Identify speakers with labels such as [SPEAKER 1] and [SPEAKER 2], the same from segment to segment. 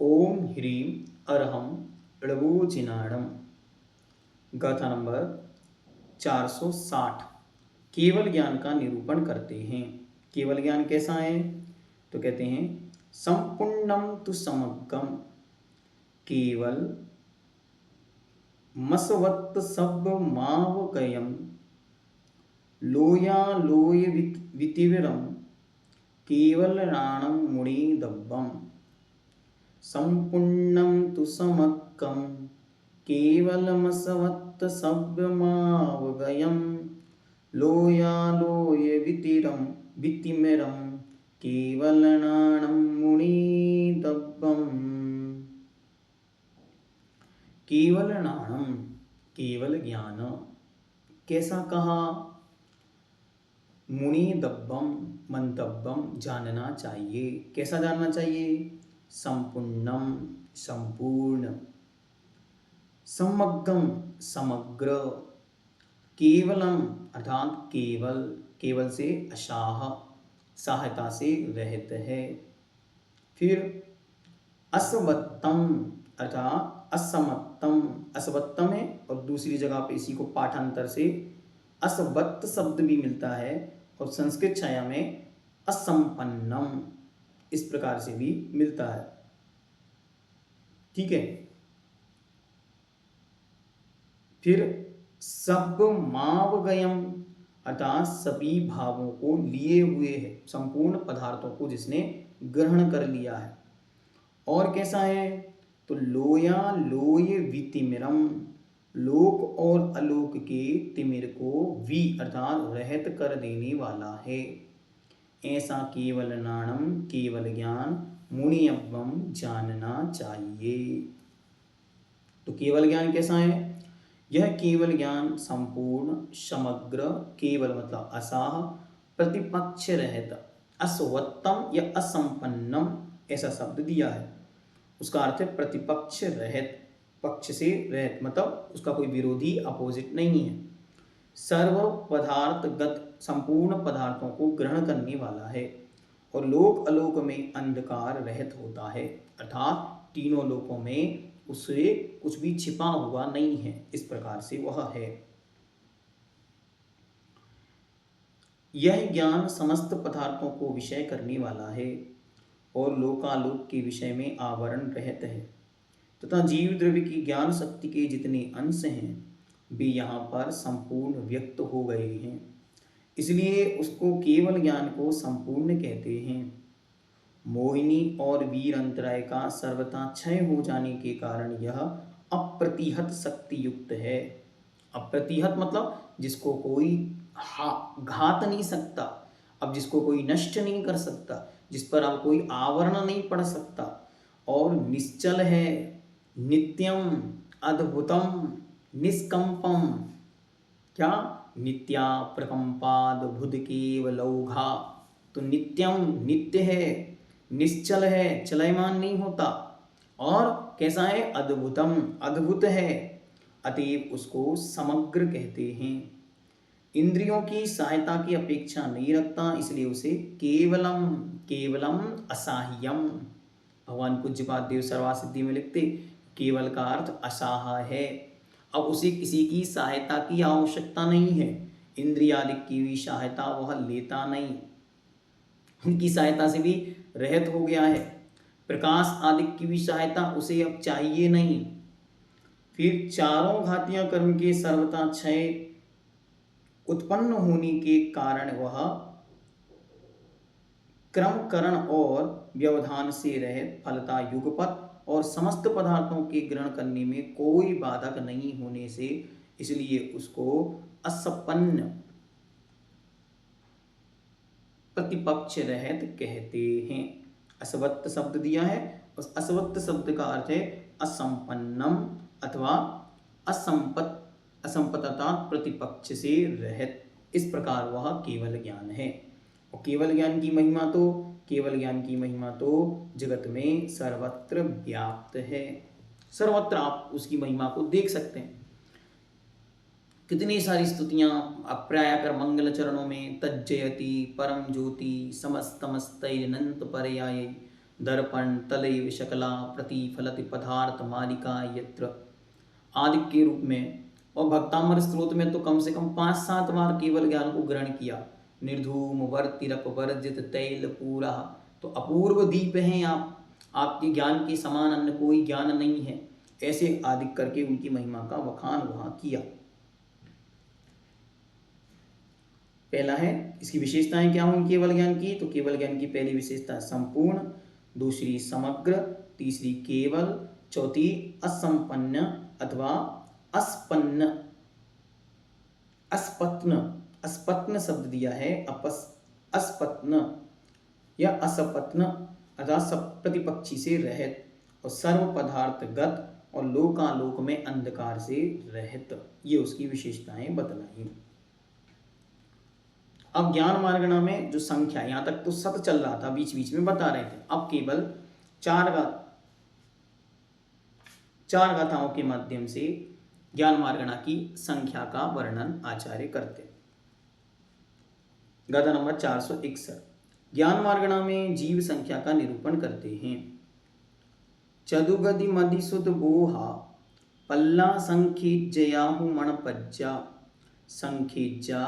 [SPEAKER 1] ओम ह्रीं अरहम ड़बूजिनाणम। गाथा नंबर 460 केवल ज्ञान का निरूपण करते हैं। केवल ज्ञान कैसा है? तो कहते हैं संपूर्णम तु समग्रम केवल मसवत्त सब मावकयम लोया लोय वितिविरम केवल राणम मुनि दब्बम। संपूर्णम तु समग्रम केवलमसवत्त सभ्यमावगयं लोयालोय वितिमिरं केवलनाणं मुनिदब्बम्। केवल नाणम केवल ज्ञान कैसा कहा? मुनिदब्बम मंतव्यम जानना चाहिए। कैसा जानना चाहिए? संपूर्णम संपूर्ण, समग्रम समग्र, केवलम अर्थात केवल, केवल से अशाह सहायता से रहित है। फिर असवत्तम अर्थात असमत्तम, असवत्तम है और दूसरी जगह पे इसी को पाठांतर से असवत्त शब्द भी मिलता है और संस्कृत छाया में असंपन्नम इस प्रकार से भी मिलता है। ठीक है। फिर सब मावगयम अर्थात सभी भावों को लिए हुए है, संपूर्ण पदार्थों को जिसने ग्रहण कर लिया है। और कैसा है? तो लोया लोय वितिमिरम, लोक और अलोक के तिमिर को वि अर्थात रहित कर देने वाला है। ऐसा केवल नाणम केवल ज्ञान मुनियब्बम जानना चाहिए। तो केवल ज्ञान कैसा है? यह केवल ज्ञान संपूर्ण समग्र, केवल मतलब असाह, प्रतिपक्ष रहित, असवत्तम या असंपन्नम ऐसा शब्द दिया है। उसका अर्थ है प्रतिपक्ष रहित, पक्ष से रहित मतलब उसका कोई विरोधी अपोजिट नहीं है। सर्व पदार्थगत संपूर्ण पदार्थों को ग्रहण करने वाला है और लोक अलोक में अंधकार रहित होता है अर्थात तीनों लोकों में उससे कुछ भी छिपा हुआ नहीं है, इस प्रकार से वह है। यह ज्ञान समस्त पदार्थों को विषय करने वाला है और लोकालोक के विषय में आवरण रहित है तथा जीव द्रव्य की ज्ञान शक्ति के जितने अंश हैं वे यहाँ पर संपूर्ण व्यक्त हो गए हैं, इसलिए उसको केवल ज्ञान को संपूर्ण कहते हैं। मोहिनी और वीर अंतराय का सर्वथा क्षय हो जाने के कारण यह अप्रतिहत शक्ति युक्त है। अप्रतिहत मतलब जिसको कोई घात नहीं सकता, अब जिसको कोई नष्ट नहीं कर सकता, जिस पर अब कोई आवरण नहीं पड़ सकता, और निश्चल है, नित्यम, अद्भुतम, निष्कंपम, क्या? नित्या प्रकंपाद्भुत केवलौघा। तो नित्यम नित्य है, निश्चल है, चलयमान नहीं होता, और कैसा है? अद्भुतम अद्भुत है, अतएव उसको समग्र कहते हैं। इंद्रियों की सहायता की अपेक्षा नहीं रखता, इसलिए उसे केवलम केवलम असाह्यम। भगवान पूज्यपाद देव सर्वासिद्धि में लिखते केवल का अर्थ असाह है। अब उसे किसी की सहायता की आवश्यकता नहीं है, इंद्रियादि की भी सहायता वह लेता नहीं, उनकी सहायता से भी रहित हो गया है। प्रकाश आदि की भी सहायता उसे अब चाहिए नहीं। फिर चारों घातियां कर्म के सर्वथा क्षय उत्पन्न होने के कारण वह क्रमकरण और व्यवधान से रहित, फलता युगपत और समस्त पदार्थों के ग्रहण करने में कोई बाधक नहीं होने से इसलिए उसको असपन्न प्रतिपक्ष रहित कहते हैं। असवत्त शब्द दिया है, उस असवत्त शब्द का अर्थ है असंपन्नम अथवा असंपतता प्रतिपक्ष से रहित। इस प्रकार वह केवल ज्ञान है। और केवल ज्ञान की महिमा तो जगत में सर्वत्र व्याप्त है। सर्वत्र आप उसकी महिमा को देख सकते हैं। कितनी सारी स्तुतियां अप्रायाकर मंगल चरणों में तज्जयति परम ज्योति समस्तमस्तैरनंत परयाय दर्पण तलैव शकला प्रतिफलति पदार्थ मालिका यत्र आदि के रूप में। और भक्तामर स्त्रोत में तो कम से कम 5-7 बार केवल ज्ञान को ग्रहण किया। निर्धूम वर्तिरप वर्जित तैल पूरा, तो अपूर्व दीप हैं आप, आपके ज्ञान के समान अन्य कोई ज्ञान नहीं है, ऐसे आदि करके उनकी महिमा का वखान वहां किया। पहला है इसकी विशेषताएं क्या होंगी केवल ज्ञान की, तो केवल ज्ञान की पहली विशेषता संपूर्ण, दूसरी समग्र, तीसरी केवल, चौथी असंपन्न अथवा अस्पन्न। अस्पत्न, अस्पत्न शब्द दिया है, अस्पत्न या असपत्न अर्थात सब प्रतिपक्षी से रहित और सर्व पदार्थगत और लोकालोक में अंधकार से रहित, ये उसकी विशेषताएं बतलाई। अब ज्ञान मार्गणा में जो संख्या, यहां तक तो सत चल रहा था, बीच बीच में बता रहे थे, अब केवल चार गाथाओं के माध्यम से ज्ञान मार्गणा की संख्या का वर्णन आचार्य करते। गाथा नंबर 461, ज्ञान मार्गणा में जीव संख्या का निरूपण करते हैं। चदुगदि मदिसुद बोहा पल्ला संखिज्जयाहु मणपज्जा संखिज्जा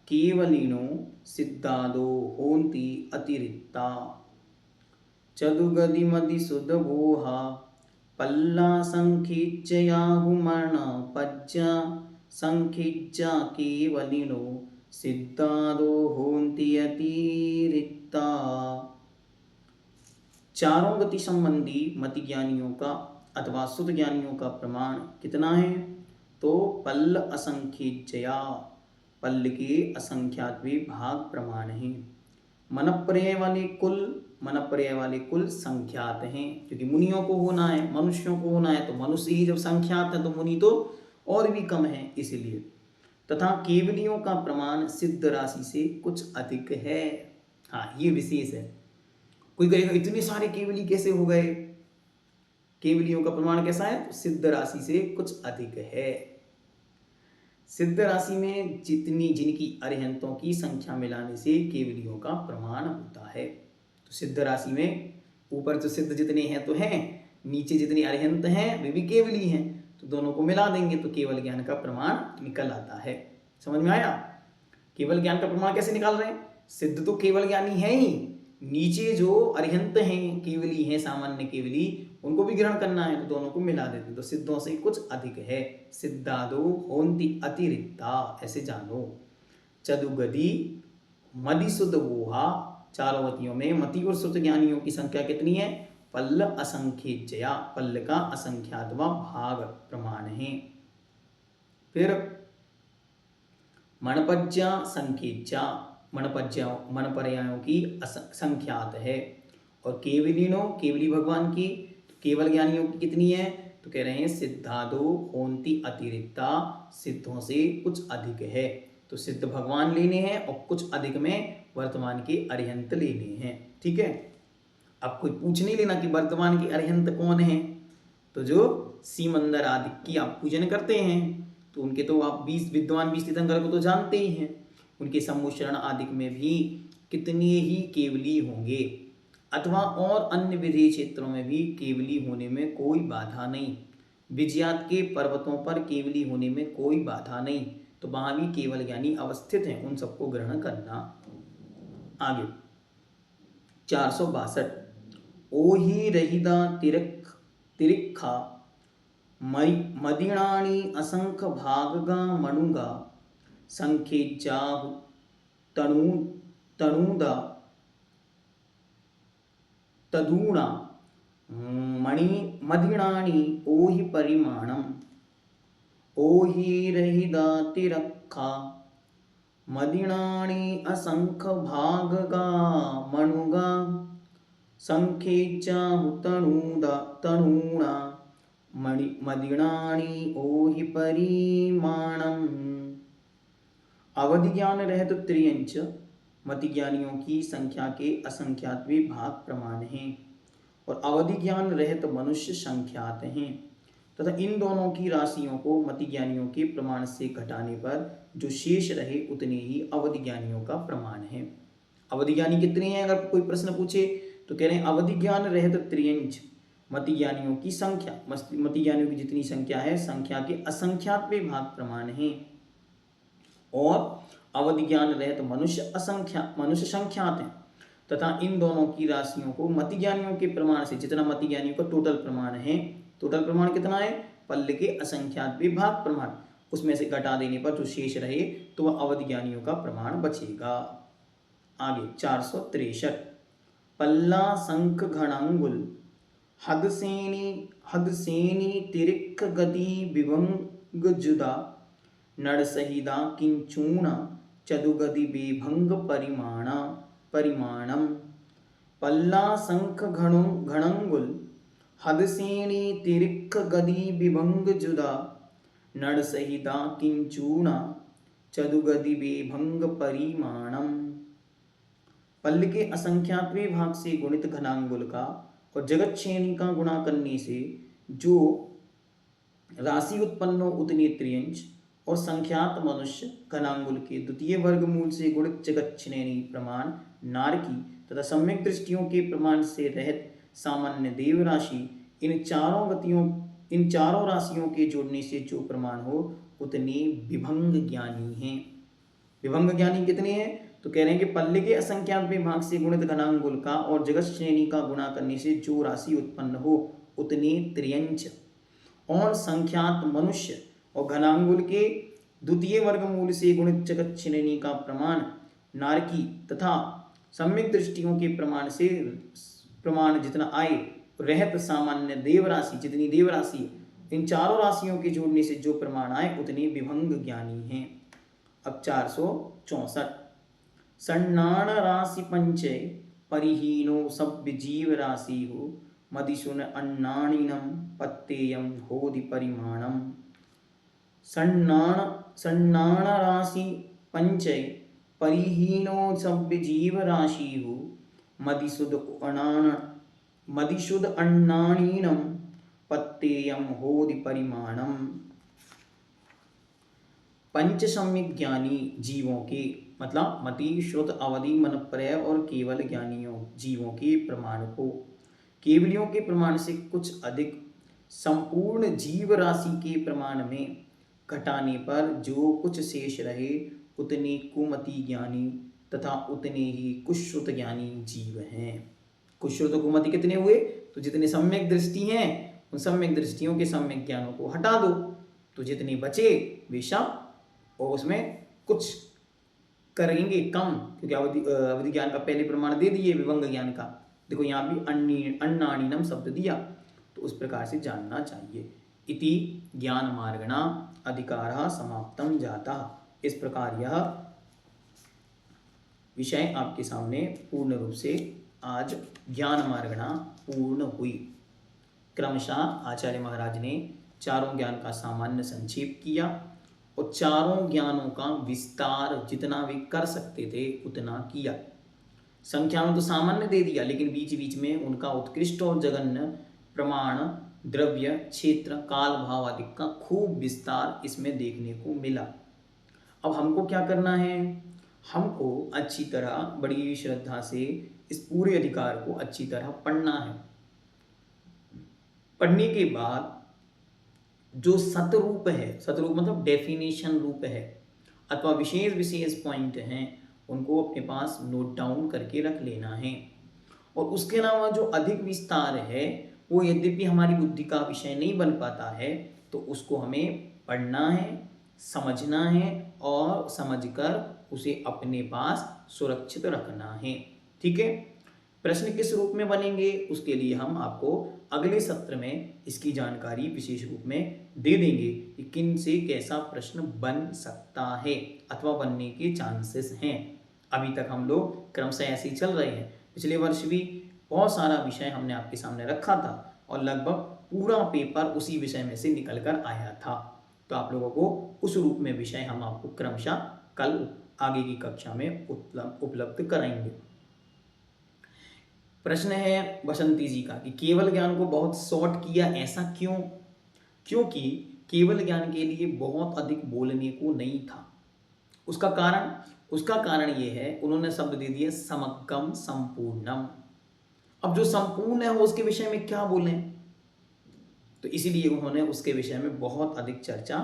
[SPEAKER 1] केवलिनो सिद्धादो होन्ति अतिरिक्ता। चदुगदि मदिसुद बोहा पल्ला संखिज्जयाहु मणपज्जा संखिज्जा केवलिनो सिद्धादो होन्ति अतिरिक्ता। चारों गति संबंधी मति ज्ञानियों का अथवा शुद्ध ज्ञानियों का प्रमाण कितना है, तो पल्ल असंख्यजया, पल्ल के असंख्यात भी भाग प्रमाण है। मनपर्याय वाले कुल संख्यात हैं, क्योंकि मुनियों को होना है, मनुष्यों को होना है, तो मनुष्य ही जब संख्यात है तो मुनि तो और भी कम है इसलिए। तथा केवलियों का प्रमाण सिद्ध राशि से कुछ अधिक है। हाँ, ये विशेष है। कोई कहेगा इतने सारे केवली कैसे हो गए, केवलियों का प्रमाण कैसा है, तो सिद्ध राशि से कुछ अधिक है। सिद्ध राशि में जिनकी अरिहंतों की संख्या मिलाने से केवलियों का प्रमाण होता है। तो सिद्ध राशि में ऊपर तो सिद्ध जितने हैं तो हैं, नीचे जितने अरिहंत हैं वे भी केवली हैं, तो दोनों को मिला देंगे तो केवल ज्ञान का प्रमाण निकल आता है। समझ में आया? केवल ज्ञान का प्रमाण कैसे निकाल रहे हैं, सिद्ध तो केवल ज्ञानी है ही, नीचे जो अरिहंत हैं, केवली हैं, सामान्य केवली, उनको भी ग्रहण करना है, तो दोनों को मिला देते, तो सिद्धों से कुछ अधिक है। सिद्धादो होन्ति अतिरिक्ता, ऐसे जानो। चदुगदि मदिसुद वोहा, चारों मतियों में मति और श्रुत ज्ञानियों की संख्या कितनी है, पल्ल असंख्यजया, पल्ल का असंख्यातवा भाग प्रमाण है। फिर मणपज्जा संख्यज्जा, मणपर्यायों की संख्यात है। और केवलिनो, केवली भगवान की, केवल ज्ञानियों की कितनी है, तो कह रहे हैं सिद्धादो होन्ति अतिरिक्ता, सिद्धों से कुछ अधिक है। तो सिद्ध भगवान लेने हैं और कुछ अधिक में वर्तमान के अरिहंत लेने हैं। ठीक है, अब कोई पूछ नहीं लेना कि वर्तमान के अरिहंत कौन है, तो जो सीमंदर आदि की आप पूजन करते हैं, तो उनके तो आप 20 विद्वान 20 तीर्थंकर को तो जानते ही हैं, उनके सम्मुचरण आदि में भी कितने ही केवली होंगे, अथवा और अन्य विधेय क्षेत्रों में भी केवली होने में कोई बाधा नहीं। विजयात के पर्वतों पर केवली होने में कोई बाधा नहीं, तो वहां भी केवल ज्ञानी अवस्थित हैं, उन सबको ग्रहण करना। आगे 462, ओहि रहिदा तिरिक्खा मदिणाणी असंख भागगा मणुगा संख्येज्जा तणुदा तदूणा मदिणाणी ओहि परिमाणम। ओहि रहिदा तिरक्खा मदिणाणी असंख भागगा मणुगा संख्येज्जा तणूणा मदिणाणी ओहि परिमाणम। अवधि ज्ञान रहत त्रियंच, मति ज्ञानियों की संख्या के असंख्यात भी भाग प्रमाण हैं, और अवधि ज्ञान रहत मनुष्य संख्यात हैं, तथा इन दोनों की राशियों को मति ज्ञानियों के प्रमाण से घटाने पर जो शेष रहे उतने ही अवधि ज्ञानियों का प्रमाण है। अवधि ज्ञानी कितने हैं, अगर कोई प्रश्न पूछे तो कह रहे हैं अवधि ज्ञान रहित त्रियंच मति ज्ञानियों की संख्या, मति ज्ञानियों की जितनी संख्या है संख्या के असंख्यात में भाग प्रमाण है, और अवधि ज्ञान रहित मनुष्य संख्यात हैं, तथा इन दोनों की राशियों को मति ज्ञानियों के प्रमाण से, जितना मति ज्ञानियों का टोटल प्रमाण है, टोटल प्रमाण कितना है, पल्ल के असंख्यात विभाग प्रमाण, उसमें से घटा देने पर जो शेष रहे तो वह अवधि ज्ञानियों का प्रमाण बचेगा। आगे 463 पल्ला संख घणांगुल हदसेनी तिरिक गति विभंग जुदा नड़सहिदा किंचूण चदुगति विभंग परिमाणम। पल्ला संख घणंगुल हदसेनी तिरिक गति विभंग जुदा नड़सहिदा किंचूण चदुगति विभंग परिमाणम। पल्ल के असंख्यातवें भाग से गुणित घनांगुल का और जगत श्रेणी का गुणा करने से जो राशि उत्पन्न हो उतनी त्रियंच, और संख्यात मनुष्य घनांगुल के द्वितीय वर्गमूल से गुणित जगत श्रेणी प्रमाण नारकी तथा सम्यक दृष्टियों के प्रमाण से रहित सामान्य देव राशि, इन चारों राशियों के जोड़ने से जो प्रमाण हो उतने विभंग ज्ञानी हैं। विभंग ज्ञानी कितने हैं, तो कह रहे हैं कि पल्ले के असंख्यात भाग से गुणित घनांगुल का और जगत श्रेणी का गुणा करने से जो राशि उत्पन्न हो उतने त्रियंच, और संख्यात मनुष्य और घनांगुल के द्वितीय वर्गमूल से गुणित जगत श्रेणी का प्रमाण नारकी तथा सम्यक दृष्टियों के प्रमाण से प्रमाण जितना आए रहत सामान्य देव राशि, जितनी देव राशि, इन चारों राशियों के जोड़ने से जो प्रमाण आए उतने विभंग ज्ञानी हैं। अब 464 सन्नान राशि पंचय परिहीनो सभ्य जीव राशि हो मदिशुन अन्नाणिनम पत्तेयम होदि परिमाणम। सन्नान राशि पंचय परिहीनो सभ्य जीव राशि हो मदिशुद अन्नाणीनम पत्तेयम होदि परिमाणम। पंच सम्यक ज्ञानी जीवों के, मतलब मति शुद्ध अवधि मनप्रय और केवल ज्ञानियों जीवों के प्रमाण को केवलियों के प्रमाण से कुछ अधिक संपूर्ण जीव राशि के प्रमाण में घटाने पर जो कुछ शेष रहे उतने कुमति ज्ञानी तथा उतने ही कुश्रुत ज्ञानी जीव हैं। कुश्रुत कुमति कितने हुए, तो जितने सम्यक दृष्टि हैं उन सम्यक दृष्टियों के सम्यक ज्ञानों को हटा दो तो जितने बचे वे सब, और उसमें कुछ करेंगे कम, क्योंकि अवधि ज्ञान का पहले प्रमाण दे दिए विभंग ज्ञान का। देखो यहाँ भी अन्नाणीनम शब्द दिया, तो उस प्रकार से जानना चाहिए। इति ज्ञान मार्गणा अधिकारः समाप्तम जाता। इस प्रकार यह विषय आपके सामने पूर्ण रूप से आज ज्ञान मार्गणा पूर्ण हुई। क्रमशः आचार्य महाराज ने चारों ज्ञान का सामान्य संक्षेप किया और चारों ज्ञानों का विस्तार जितना वे कर सकते थे उतना किया। संख्या में तो सामान्य दे दिया, लेकिन बीच बीच में उनका उत्कृष्ट और जघन्य प्रमाण, द्रव्य, क्षेत्र, काल, भाव आदि का खूब विस्तार इसमें देखने को मिला। अब हमको क्या करना है, हमको अच्छी तरह बड़ी श्रद्धा से इस पूरे अधिकार को अच्छी तरह पढ़ना है। पढ़ने के बाद जो सतरूप है, सतरूप मतलब डेफिनेशन रूप है, अथवा विशेष विशेष पॉइंट हैं, उनको अपने पास नोट डाउन करके रख लेना है। और उसके अलावा जो अधिक विस्तार है वो यद्यपि हमारी बुद्धि का विषय नहीं बन पाता है, तो उसको हमें पढ़ना है, समझना है और समझकर उसे अपने पास सुरक्षित रखना है। ठीक है, प्रश्न किस रूप में बनेंगे उसके लिए हम आपको अगले सत्र में इसकी जानकारी विशेष रूप में दे देंगे कि किन से कैसा प्रश्न बन सकता है अथवा बनने के चांसेस हैं। अभी तक हम लोग क्रमशः ऐसे ही चल रहे हैं। पिछले वर्ष भी बहुत सारा विषय हमने आपके सामने रखा था और लगभग पूरा पेपर उसी विषय में से निकल कर आया था। तो आप लोगों को उस रूप में विषय हम आपको क्रमशः कल आगे की कक्षा में उपलब्ध कराएंगे। प्रश्न है बसंती जी का कि केवल ज्ञान को बहुत शॉर्ट किया, ऐसा क्यों? क्योंकि केवल ज्ञान के लिए बहुत अधिक बोलने को नहीं था। उसका कारण ये है, उन्होंने शब्द दे दिया समग्रम संपूर्णम। अब जो संपूर्ण है वो उसके विषय में क्या बोलें, तो इसीलिए उन्होंने उसके विषय में बहुत अधिक चर्चा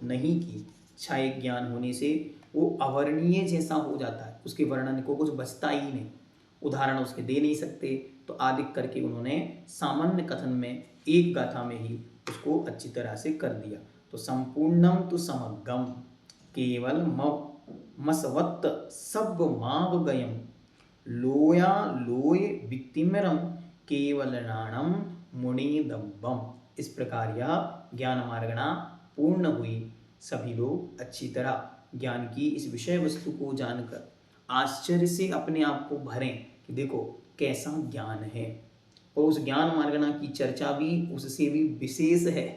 [SPEAKER 1] नहीं की। क्षय ज्ञान होने से वो अवर्णीय जैसा हो जाता है, उसके वर्णन को कुछ बचता ही नहीं, उदाहरण उसके दे नहीं सकते, तो आदि करके उन्होंने सामान्य कथन में एक गाथा में ही उसको अच्छी तरह से कर दिया। तो संपूर्णम तो समग्रम केवल मसवत्त सब माव गयम लोया लोय वित्तिमरम केवल राणम मुनिदब्बम। इस प्रकार यह ज्ञान मार्गणा पूर्ण हुई। सभी लोग अच्छी तरह ज्ञान की इस विषय वस्तु को जानकर आश्चर्य से अपने आप को भरें कि देखो कैसा ज्ञान है, और उस ज्ञान मार्गणा की चर्चा भी उससे भी विशेष है,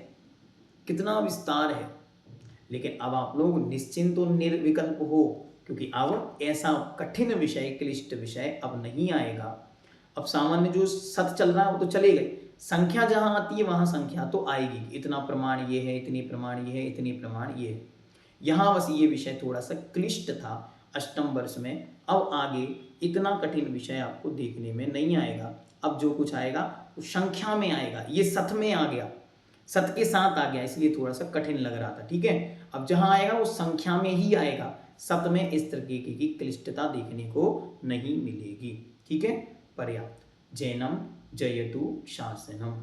[SPEAKER 1] कितना विस्तार है। लेकिन अब आप लोग निश्चिंत और निर्विकल्प हो, क्योंकि अब ऐसा कठिन विषय, क्लिष्ट विषय अब नहीं आएगा। अब सामान्य जो सत चल रहा है वो तो चलेगा, संख्या जहां आती है वहां संख्या तो आएगी, इतना प्रमाण ये है, इतनी प्रमाण ये है, इतनी प्रमाण ये है। यहाँ बस ये विषय थोड़ा सा क्लिष्ट था अष्टम वर्ष में। अब आगे इतना कठिन विषय आपको देखने में नहीं आएगा। अब जो कुछ आएगा वो संख्या में आएगा, ये सत में आ गया, सत के साथ आ गया, इसलिए थोड़ा सा कठिन लग रहा था। ठीक है, अब जहां आएगा वो संख्या में ही आएगा, सत में इस तरीके की क्लिष्टता देखने को नहीं मिलेगी। ठीक है, पर्याप्त। जैनम जयतु शासनम।